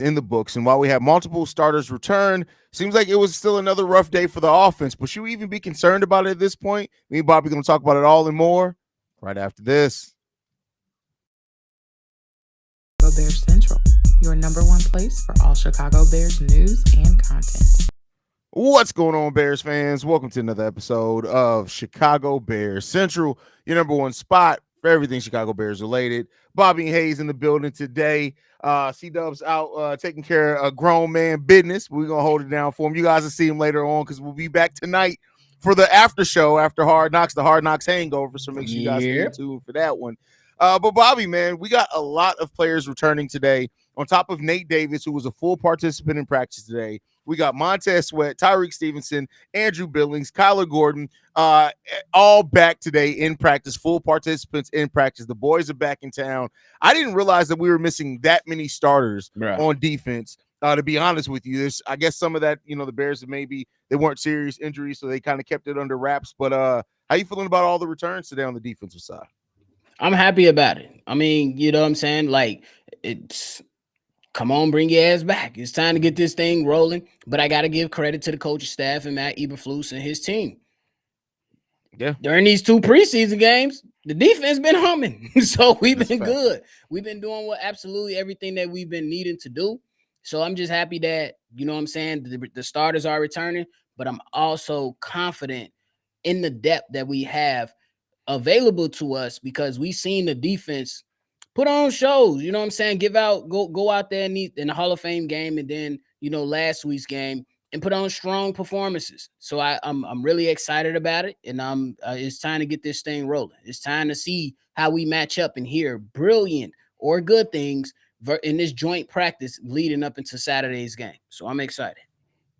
in the books. And while we have multiple starters return, seems like it was still another rough day for the offense. But should we even be concerned about it at this point? Me and Bobby going to talk about it all and more right after this. Chicago Bears Central, your number one place for all Chicago Bears news and content. What's going on, Bears fans? Welcome to another episode of Chicago Bears Central, your number one spot for everything Chicago Bears related. Bobby and Haize in the building today. C-Dub's out taking care of grown man business. We're going to hold it down for him. You guys will see him later on because we'll be back tonight for the after show after Hard Knocks, the Hard Knocks hangover. So make sure you guys stay tuned for that one. But Bobby, man, we got a lot of players returning today. On top of Nate Davis, who was a full participant in practice today, we got Montez Sweat, Tyreek Stevenson, Andrew Billings, Kyler Gordon, all back today in practice, full participants in practice. The boys are back in town. I didn't realize that we were missing that many starters on defense. To be honest with you, I guess some of that, the Bears maybe they weren't serious injuries, so they kind of kept it under wraps. But how you feeling about all the returns today on the defensive side? I'm happy about it. I mean, you know what I'm saying? Like, it's come on, bring your ass back. It's time to get this thing rolling. But I got to give credit to the coaching staff and Matt Eberflus and his team. Yeah. During these 2 preseason games, the defense been humming. So we've been good. We've been doing absolutely everything that we've been needing to do. So I'm just happy that, you know what I'm saying, the starters are returning. But I'm also confident in the depth that we have available to us because we've seen the defense put on shows, you know what I'm saying? Go out there in the Hall of Fame game and then, last week's game and put on strong performances. So I'm really excited about it. And it's time to get this thing rolling. It's time to see how we match up and hear brilliant or good things in this joint practice leading up into Saturday's game. So I'm excited.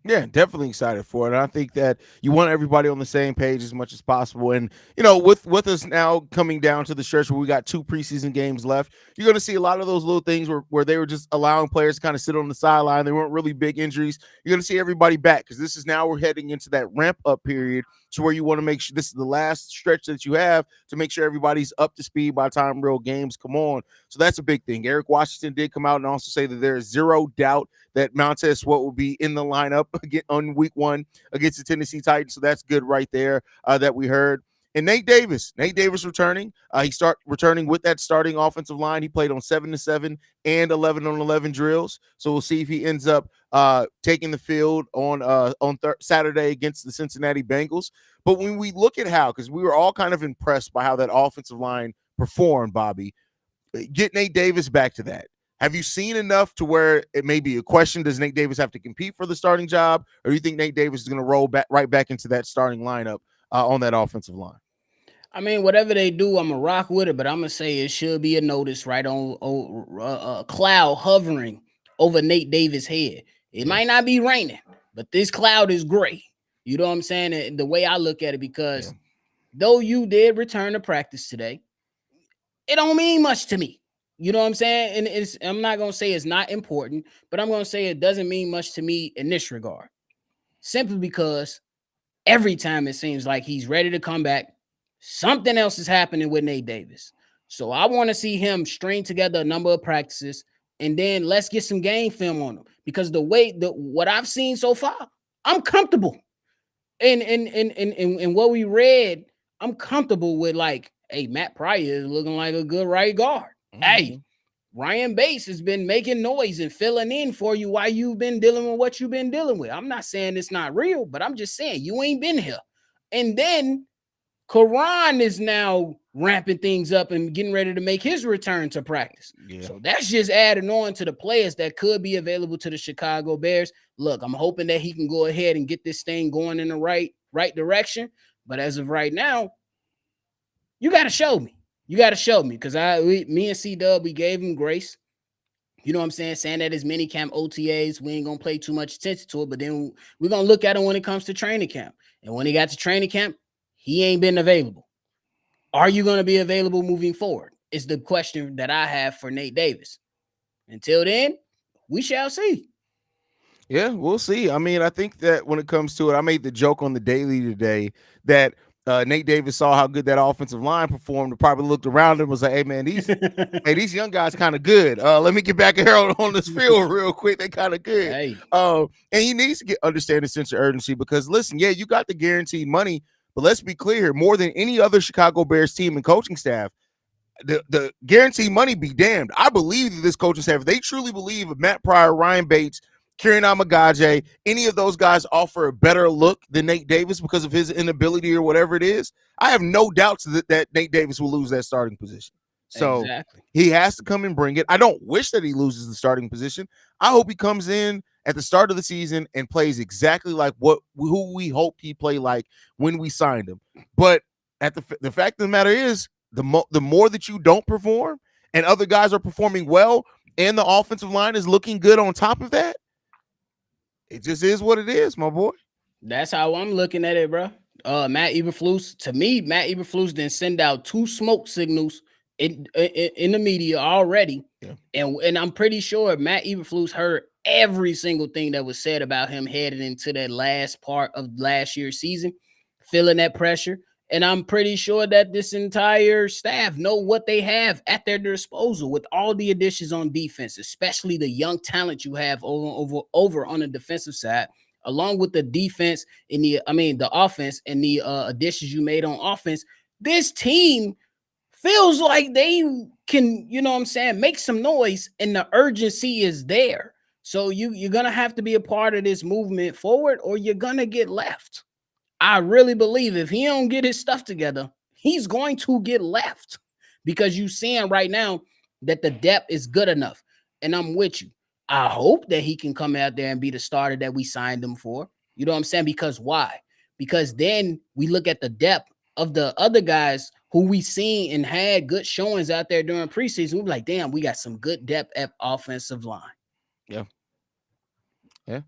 Yeah, definitely excited for it. And I think that you want everybody on the same page as much as possible. And, with us now coming down to the stretch where we got 2 preseason games left, you're going to see a lot of those little things where they were just allowing players to kind of sit on the sideline. They weren't really big injuries. You're going to see everybody back because this is now we're heading into that ramp up period to where you want to make sure this is the last stretch that you have to make sure everybody's up to speed by the time real games come on. So that's a big thing. Eric Washington did come out and also say that there is zero doubt that Montez Sweat will be in the lineup again on week 1 against the Tennessee Titans. So that's good right there that we heard. And Nate Davis returning. He returning with that starting offensive line. He played on 7-7 and 11-on-11 drills. So we'll see if he ends up taking the field on Saturday against the Cincinnati Bengals. But when we look at because we were all kind of impressed by how that offensive line performed, Bobby, get Nate Davis back to that. Have you seen enough to where it may be a question? Does Nate Davis have to compete for the starting job, or do you think Nate Davis is going to roll right back into that starting lineup on that offensive line? I mean, whatever they do, I'm going to rock with it, but I'm going to say it should be a notice right on a cloud hovering over Nate Davis' head. It might not be raining, but this cloud is gray. You know what I'm saying? And the way I look at it, because though you did return to practice today, it don't mean much to me. You know what I'm saying? And I'm not going to say it's not important, but I'm going to say it doesn't mean much to me in this regard. Simply because every time it seems like he's ready to come back, something else is happening with Nate Davis. So I want to see him string together a number of practices, and then let's get some game film on him. Because what I've seen so far, I'm comfortable. And what we read, I'm comfortable with, like, hey, Matt Pryor is looking like a good right guard. Mm-hmm. Hey, Ryan Bates has been making noise and filling in for you while you've been dealing with what you've been dealing with. I'm not saying it's not real, but I'm just saying you ain't been here. And then Karan is now ramping things up and getting ready to make his return to practice. Yeah. So that's just adding on to the players that could be available to the Chicago Bears. Look, I'm hoping that he can go ahead and get this thing going in the right direction. But as of right now, you got to show me. You got to show me, because me and C-Dub, we gave him grace. You know what I'm saying that his mini camp OTAs, we ain't going to pay too much attention to it, but then we're going to look at it when it comes to training camp. And when he got to training camp, he ain't been available. Are you going to be available moving forward? Is the question that I have for Nate Davis. Until then, we shall see. Yeah, we'll see. I mean, I think that when it comes to it, I made the joke on the daily today that Nate Davis saw how good that offensive line performed and probably looked around and was like, hey, man, these young guys kind of good. Let me get back here on this field real quick. They kind of good. Hey, And he needs to understand the sense of urgency because, listen, yeah, you got the guaranteed money, but let's be clear, more than any other Chicago Bears team and coaching staff, the guaranteed money be damned. I believe that this coaching staff, if they truly believe of Matt Pryor, Ryan Bates, Kieran Amagaje, any of those guys offer a better look than Nate Davis because of his inability or whatever it is, I have no doubts that Nate Davis will lose that starting position. So exactly. he has to come and bring it. I don't wish that he loses the starting position. I hope he comes in at the start of the season and plays exactly like who we hoped he played like when we signed him. But at the fact of the matter is, the more that you don't perform and other guys are performing well and the offensive line is looking good on top of that, it just is what it is, my boy. That's how I'm looking at it, bro. Matt Eberflus, to me, Matt Eberflus didn't send out 2 smoke signals in the media already. Yeah. And I'm pretty sure Matt Eberflus heard every single thing that was said about him heading into that last part of last year's season, feeling that pressure. And I'm pretty sure that this entire staff know what they have at their disposal with all the additions on defense, especially the young talent you have over on the defensive side, along with the defense the offense and the additions you made on offense. This team feels like they can, make some noise, and the urgency is there. So you're gonna have to be a part of this movement forward, or you're gonna get left. I really believe if he don't get his stuff together, he's going to get left, because you seeing right now that the depth is good enough. And I'm with you. I hope that he can come out there and be the starter that we signed him for. You know what I'm saying? Because why? Because then we look at the depth of the other guys who we seen and had good showings out there during preseason. We're like, damn, we got some good depth at offensive line. Yeah. Yeah.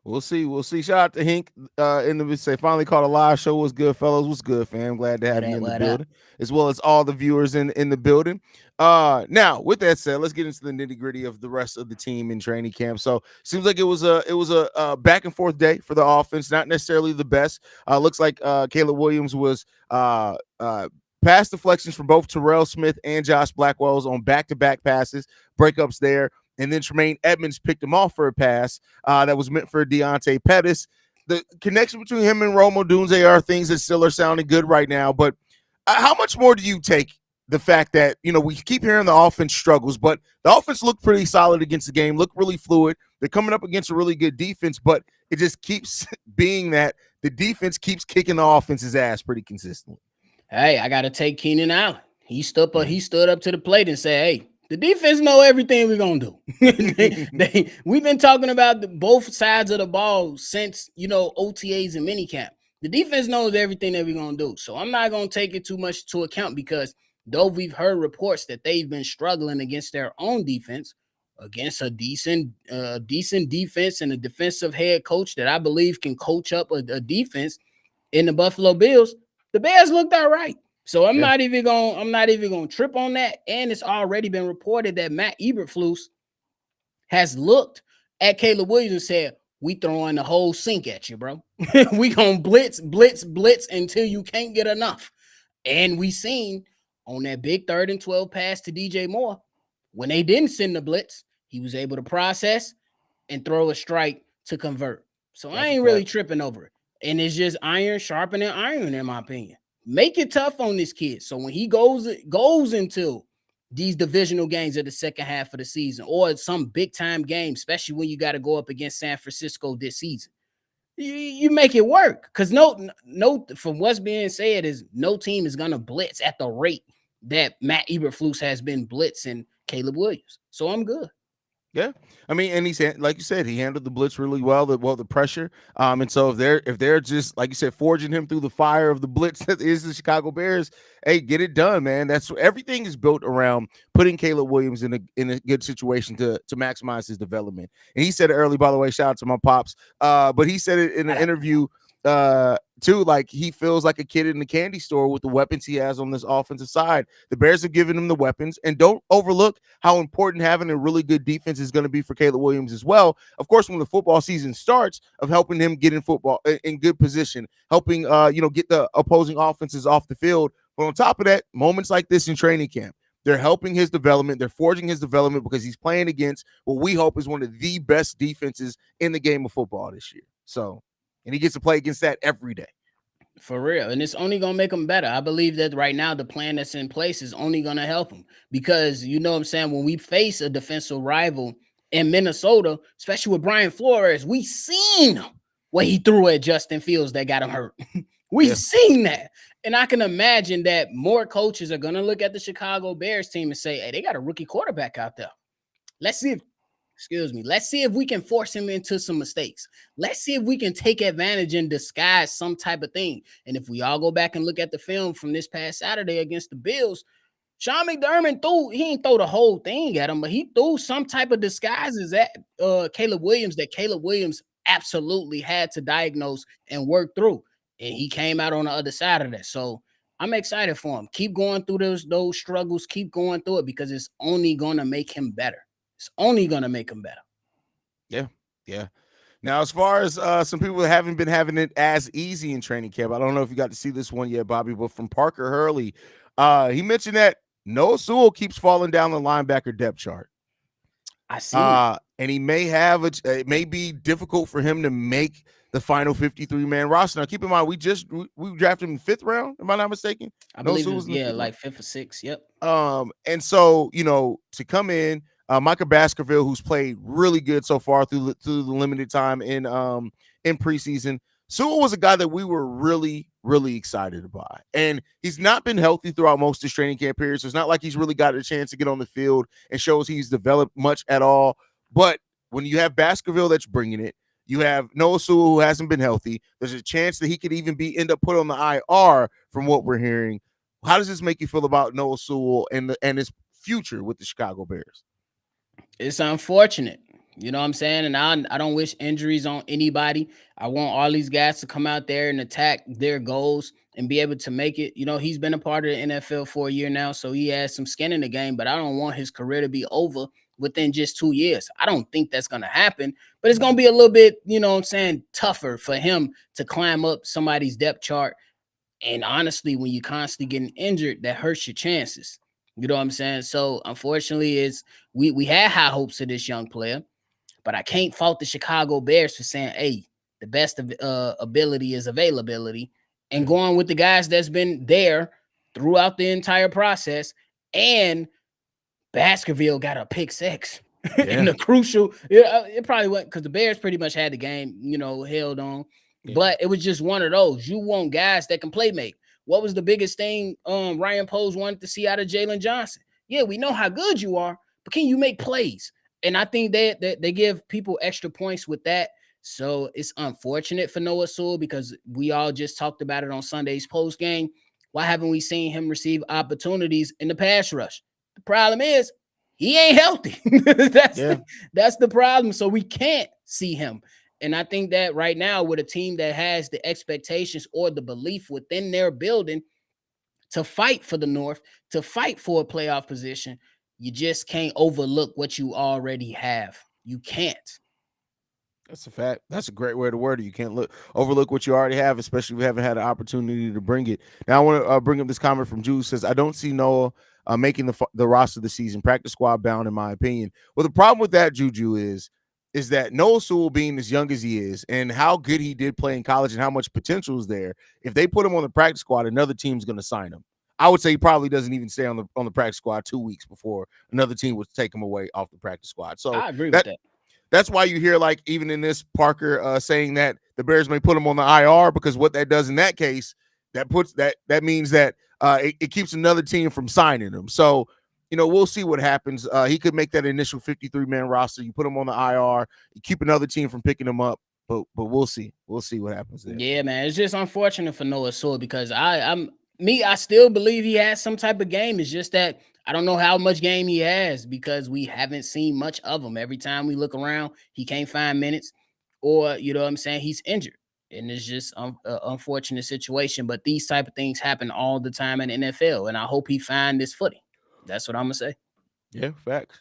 We'll see. We'll see. Shout out to Hink in the say finally caught a live show. What's good, fellas? What's good, fam? Glad to have you in the building, as well as all the viewers in the building. Now, with that said, let's get into the nitty-gritty of the rest of the team in training camp. So seems like it was a back and forth day for the offense, not necessarily the best. Looks like Caleb Williams was pass deflections from both Terrell Smith and Josh Blackwell's on back-to-back passes, breakups there. And then Tremaine Edmonds picked him off for a pass that was meant for Deontay Pettis. The connection between him and Rome Odunze are things that still are sounding good right now. But how much more do you take the fact that, we keep hearing the offense struggles, but the offense looked pretty solid against the game, looked really fluid. They're coming up against a really good defense, but it just keeps being that the defense keeps kicking the offense's ass pretty consistently. Hey, I got to take Keenan Allen. He stood up to the plate and said, hey, the defense know everything we're going to do. We've been talking about both sides of the ball since, OTAs and minicamp. The defense knows everything that we're going to do. So I'm not going to take it too much to account, because though we've heard reports that they've been struggling against their own defense, against a decent defense and a defensive head coach that I believe can coach up a defense in the Buffalo Bills, the Bears looked all right. So I'm not even gonna trip on that. And it's already been reported that Matt Eberflus has looked at Caleb Williams and said, we throwing the whole sink at you, bro. We gonna blitz until you can't get enough. And we seen on that big 3rd and 12 pass to DJ Moore, when they didn't send the blitz, he was able to process and throw a strike to convert. So I ain't really tripping over it. And it's just iron sharpening iron, in my opinion. Make it tough on this kid. So when he goes into these divisional games of the second half of the season, or some big time game, especially when you got to go up against San Francisco this season, you make it work. Because no, from what's being said is no team is gonna blitz at the rate that Matt Eberflus has been blitzing Caleb Williams. So I'm good. Yeah, I mean, and he's like you said, he handled the blitz really well. The pressure, and so if they're just like you said, forging him through the fire of the blitz that is the Chicago Bears, hey, get it done, man. That's everything is built around putting Caleb Williams in a good situation to maximize his development. And he said it early, by the way. Shout out to my pops. But he said it in an interview too, like he feels like a kid in the candy store with the weapons he has on this offensive side. The Bears have given him the weapons, and don't overlook how important having a really good defense is going to be for Caleb Williams as well. Of course, when the football season starts, of helping him get in football in good position, helping get the opposing offenses off the field. But on top of that, moments like this in training camp, they're helping his development. They're forging his development because he's playing against what we hope is one of the best defenses in the game of football this year. So, and he gets to play against that every day. For real. And it's only going to make him better. I believe that right now the plan that's in place is only going to help him because, you know what I'm saying, when we face a defensive rival in Minnesota, especially with Brian Flores, we seen what he threw at Justin Fields that got him hurt. We seen that. And I can imagine that more coaches are going to look at the Chicago Bears team and say, hey, they got a rookie quarterback out there. Let's see if we can force him into some mistakes. Let's see if we can take advantage and disguise some type of thing. And if we all go back and look at the film from this past Saturday against the Bills, Sean McDermott he didn't throw the whole thing at him, but he threw some type of disguises at Caleb Williams that Caleb Williams absolutely had to diagnose and work through. And he came out on the other side of that. So I'm excited for him. Keep going through those struggles. Keep going through it because it's only going to make him better. It's only going to make him better. Yeah. Now, as far as some people that haven't been having it as easy in training camp, I don't know if you got to see this one yet, Bobby, but from Parker Hurley, he mentioned that Noah Sewell keeps falling down the linebacker depth chart. I see. And he may have it may be difficult for him to make the final 53-man roster. Now, keep in mind, we drafted him in the 5th round. Am I not mistaken? I believe it was, like 5th or 6th. Yep. And so, to come in, Micah Baskerville, who's played really good so far through the limited time in preseason. Sewell was a guy that we were really, really excited about. And he's not been healthy throughout most of his training camp period. So it's not like he's really got a chance to get on the field and shows he's developed much at all. But when you have Baskerville that's bringing it, you have Noah Sewell who hasn't been healthy. There's a chance that he could even end up put on the IR from what we're hearing. How does this make you feel about Noah Sewell and his future with the Chicago Bears? It's unfortunate. You know what I'm saying? And I don't wish injuries on anybody. I want all these guys to come out there and attack their goals and be able to make it. You know, he's been a part of the NFL for a year now, so he has some skin in the game, but I don't want his career to be over within just 2 years. I don't think that's going to happen, but it's going to be a little bit, you know what I'm saying, tougher for him to climb up somebody's depth chart. And honestly, when you're constantly getting injured, that hurts your chances. You know what I'm saying? So unfortunately, we had high hopes of this young player. But I can't fault the Chicago Bears for saying, hey, the best ability is availability and going with the guys that's been there throughout the entire process. And Baskerville got a pick 6 in the crucial. It probably went because the Bears pretty much had the game, held on. Yeah. But it was just one of those. You want guys that can play make. What was the biggest thing Ryan Poles wanted to see out of Jalen Johnson? Yeah, we know how good you are, but can you make plays? And I think they give people extra points with that. So it's unfortunate for Noah Sewell because we all just talked about it on Sunday's post game. Why haven't we seen him receive opportunities in the pass rush? The problem is he ain't healthy. That's the problem. So we can't see him. And I think that right now with a team that has the expectations or the belief within their building to fight for the North, to fight for a playoff position, you just can't overlook what you already have. You can't. That's a fact. That's a great way to word it. You can't overlook what you already have, especially if you haven't had an opportunity to bring it. Now, I want to bring up this comment from Jude. Says, I don't see Noah making the roster this season. Practice squad bound, in my opinion. Well, the problem with that, Juju, is that Noah Sewell being as young as he is and how good he did play in college and how much potential is there, if they put him on the practice squad, another team's going to sign him. I would say he probably doesn't even stay on the practice squad 2 weeks before another team would take him away off the practice squad. So I agree with that. That's why you hear, like, even in this, Parker saying that the Bears may put him on the IR, because what that does in that case, that means that it keeps another team from signing him. So, we'll see what happens. He could make that initial 53-man roster. You put him on the IR, you keep another team from picking him up. But we'll see. We'll see what happens there. Yeah, man. It's just unfortunate for Noah Sewell because I still believe he has some type of game. It's just that I don't know how much game he has because we haven't seen much of him. Every time we look around, he can't find minutes or, you know what I'm saying, he's injured. and it's just an unfortunate situation. But these type of things happen all the time in the NFL, and I hope he find this footing. That's what I'm gonna say. Yeah, facts.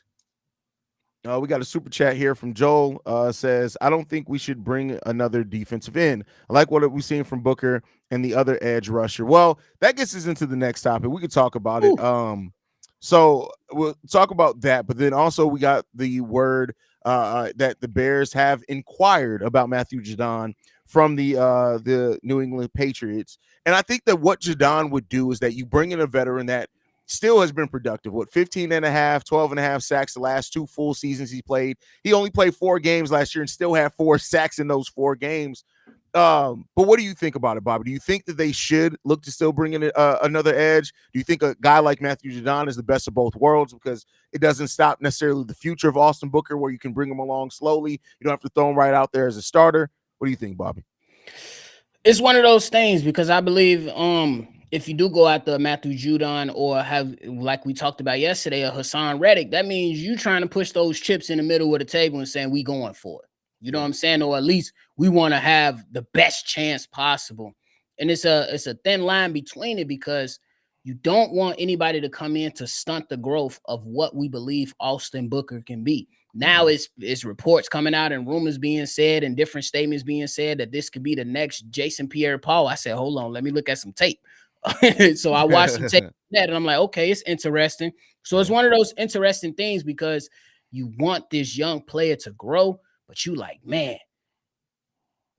We got a super chat here from Joel. Says, I don't think we should bring another defensive end. I like what we've seen from Booker and the other edge rusher. Well, that gets us into the next topic. We could talk about it. Ooh. So we'll talk about that, but then also we got the word that the Bears have inquired about Matthew Judon from the New England Patriots. And I think that what Judon would do is that you bring in a veteran that still has been productive. What, 15 and a half, 12 and a half sacks the last 2 full seasons he played. He only played 4 games last year and still had 4 sacks in those 4 games. But what do you think about it, Bobby? Do you think that they should look to still bring in another edge? Do you think a guy like Matthew Judon is the best of both worlds, because it doesn't stop necessarily the future of Austin Booker, where you can bring him along slowly? You don't have to throw him right out there as a starter. What do you think, Bobby? It's one of those things, because I believe if you do go after Matthew Judon, or have, like we talked about yesterday, a Hassan Reddick, that means you trying to push those chips in the middle of the table and saying we going for it. You know what I'm saying? Or at least we want to have the best chance possible. And it's a thin line between it, because you don't want anybody to come in to stunt the growth of what we believe Austin Booker can be. Now it's reports coming out and rumors being said and different statements being said that this could be the next Jason Pierre-Paul. I said, hold on, let me look at some tape. So I watched some tape that, and I'm like, okay, it's interesting. So it's one of those interesting things, because you want this young player to grow, but you like, man,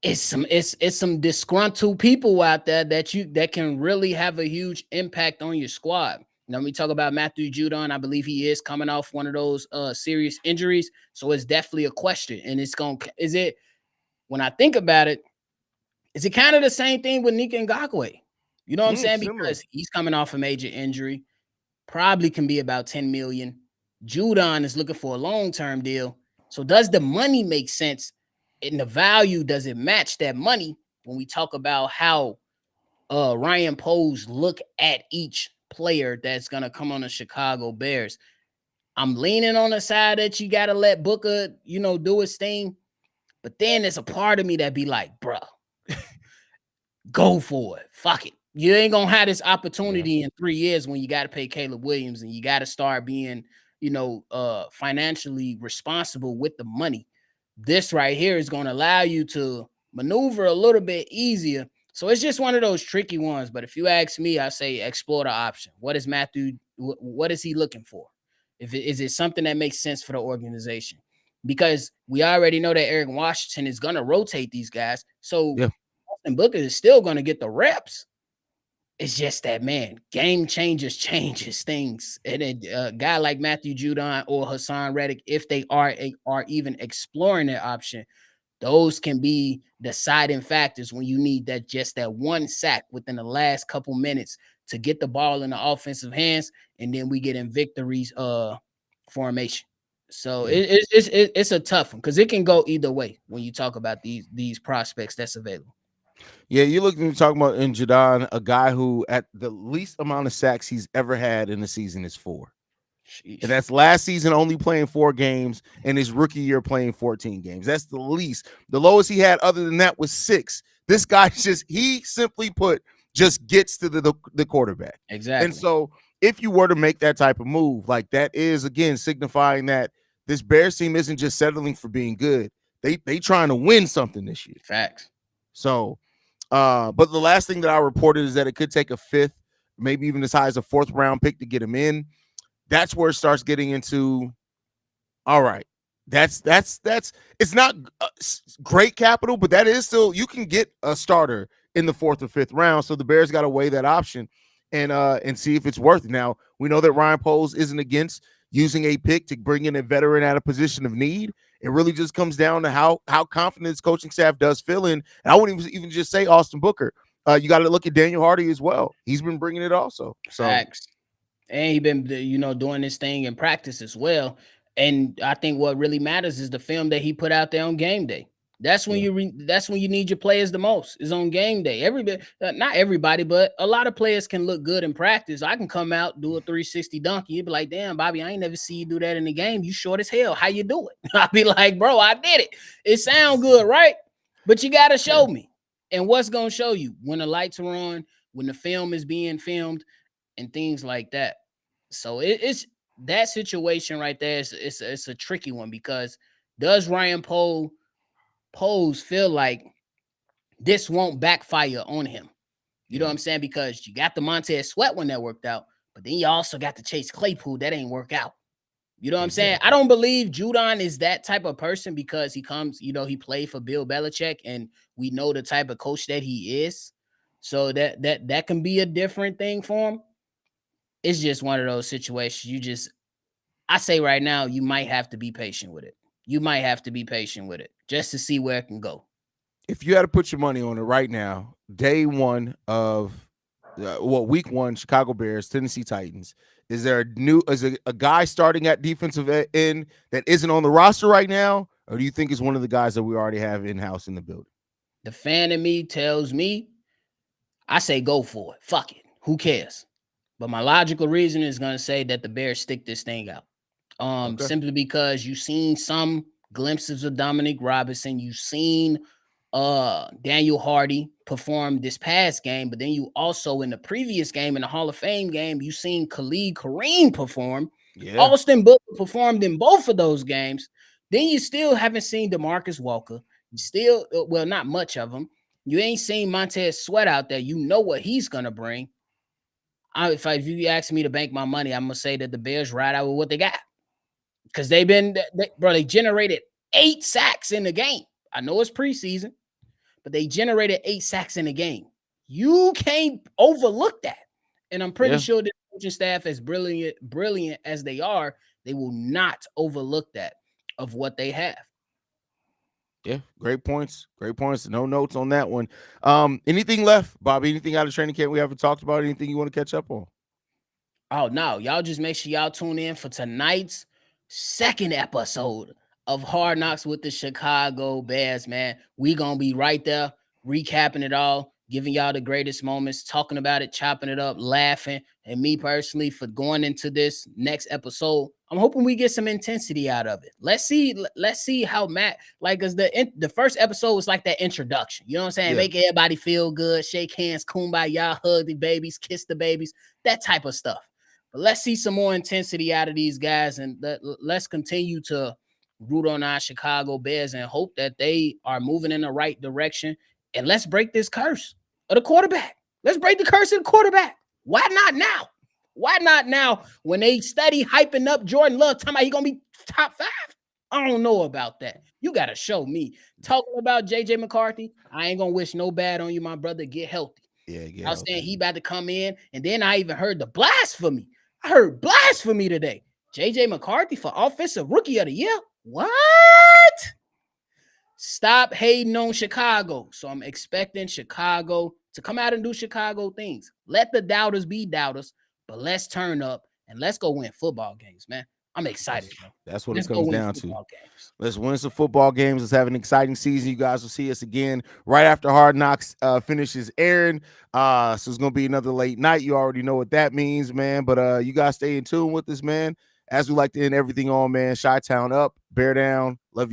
it's some disgruntled people out there that can really have a huge impact on your squad. Now, when we talk about Matthew Judon, I believe he is coming off one of those serious injuries. So it's definitely a question. And when I think about it, is it kind of the same thing with Nika Ngakoue? You know what I'm saying? Similar. Because he's coming off a major injury, probably can be about 10 million. Judon is looking for a long-term deal. So does the money make sense? And the value, does it match that money when we talk about how Ryan Poles look at each player that's going to come on the Chicago Bears? I'm leaning on the side that you got to let Booker, do his thing. But then there's a part of me that be like, bro, go for it. Fuck it. You ain't going to have this opportunity in 3 years when you got to pay Caleb Williams and you got to start being, financially responsible with the money. This right here is going to allow you to maneuver a little bit easier. So it's just one of those tricky ones. But if you ask me, I say explore the option. What is Matthew? What is he looking for? Is it something that makes sense for the organization? Because we already know that Eric Washington is going to rotate these guys. So Austin Booker is still going to get the reps. It's just that, man, game changes things. And a guy like Matthew Judon or Hassan Reddick, if they are even exploring their option, those can be deciding factors when you need that one sack within the last couple minutes to get the ball in the offensive hands, and then we get in victories formation. So it's a tough one, because it can go either way when you talk about these prospects that's available. Yeah, you're talking about in Judon, a guy who at the least amount of sacks he's ever had in the season is 4. Sheesh. And that's last season only playing 4 games, and his rookie year playing 14 games. That's the least. The lowest he had other than that was 6. This guy he simply put just gets to the quarterback. Exactly. And so if you were to make that type of move, like, that is, again, signifying that this Bears team isn't just settling for being good. They trying to win something this year. Facts. So but the last thing that I reported is that it could take a 5th, maybe even as high as a 4th round pick to get him in. That's where it starts getting into, all right, that's it's not great capital, but that is still, you can get a starter in the 4th or 5th round. So the Bears got to weigh that option and see if it's worth it. Now, we know that Ryan Poles isn't against using a pick to bring in a veteran at a position of need. It really just comes down to how confident his coaching staff does fill in. And I wouldn't even just say Austin Booker. You got to look at Daniel Hardy as well. He's been bringing it also. So. Facts. And he's been, doing this thing in practice as well. And I think what really matters is the film that he put out there on game day. That's when that's when you need your players the most, is on game day. Not everybody, but a lot of players can look good in practice. I can come out, do a 360 dunk, and you'd be like, damn, Bobby, I ain't never see you do that in the game. You short as hell. How you do it? I'd be like, bro, I did it. It sound good, right? But you got to show me. And what's gonna show you when the lights are on, when the film is being filmed, and things like that. So it's that situation right there. It's a tricky one because does Ryan Poles feel like this won't backfire on him? You know what I'm saying? Because you got the Montez Sweat one that worked out, but then you also got the Chase Claypool that ain't work out. You know what I'm saying? I don't believe Judon is that type of person because he comes, he played for Bill Belichick and we know the type of coach that he is. So that can be a different thing for him. It's just one of those situations. I say right now, you might have to be patient with it. You might have to be patient with it just to see where it can go. If you had to put your money on it right now, day one of week one, Chicago Bears, Tennessee Titans. Is there a guy starting at defensive end that isn't on the roster right now, or do you think it's one of the guys that we already have in house in the building? The fan in me tells me, I say go for it. Fuck it. Who cares? But my logical reason is gonna say that the Bears stick this thing out. Simply because you've seen some glimpses of Dominic Robinson, you've seen Daniel Hardy performed this past game, but then you also in the previous game, in the Hall of Fame game, you seen Khalid Kareem perform. Yeah. Austin Booker performed in both of those games. Then you still haven't seen DeMarcus Walker. You still, well, not much of them. You ain't seen Montez Sweat out there. You know what he's gonna bring. If you ask me to bank my money, I'm gonna say that the Bears ride out with what they got because they generated 8 sacks in the game. I know it's preseason, but they generated 8 sacks in the game. You can't overlook that. And I'm pretty sure the coaching staff, as brilliant as they are, they will not overlook that of what they have. Yeah, great points. Great points. No notes on that one. Anything left, Bobby? Anything out of training camp we haven't talked about? Anything you want to catch up on? Oh, no. Y'all just make sure y'all tune in for tonight's second episode of Hard Knocks with the Chicago Bears, man. We gonna be right there recapping it all, giving y'all the greatest moments, talking about it, chopping it up, laughing. And me personally, for going into this next episode, I'm hoping we get some intensity out of it. Let's see how Matt, like, cause the first episode was like that introduction. You know what I'm saying? Yeah. Make everybody feel good, shake hands, kumbaya, hug the babies, kiss the babies, that type of stuff. But let's see some more intensity out of these guys, and let's continue to root on our Chicago Bears and hope that they are moving in the right direction. And let's break this curse of the quarterback. Let's break the curse of the quarterback. Why not now? Why not now when they study hyping up Jordan Love, talking about he going to be top 5? I don't know about that. You got to show me. Talking about J.J. McCarthy, I ain't going to wish no bad on you, my brother. Get healthy. Yeah. I was saying he about to come in, and then I even heard the blasphemy. I heard blasphemy today. J.J. McCarthy for Offensive Rookie of the Year? What? Stop hating on Chicago. So I'm expecting Chicago to come out and do Chicago things. Let the doubters be doubters, but let's turn up and let's go win football games, man. I'm excited, bro. That's what Let's it comes down to. Games. Let's win some football games. Let's have an exciting season. You guys will see us again right after Hard Knocks finishes airing. So it's going to be another late night. You already know what that means, man. But you guys stay in tune with us, man. As we like to end everything on, man. Chi-Town up, bear down. Love you.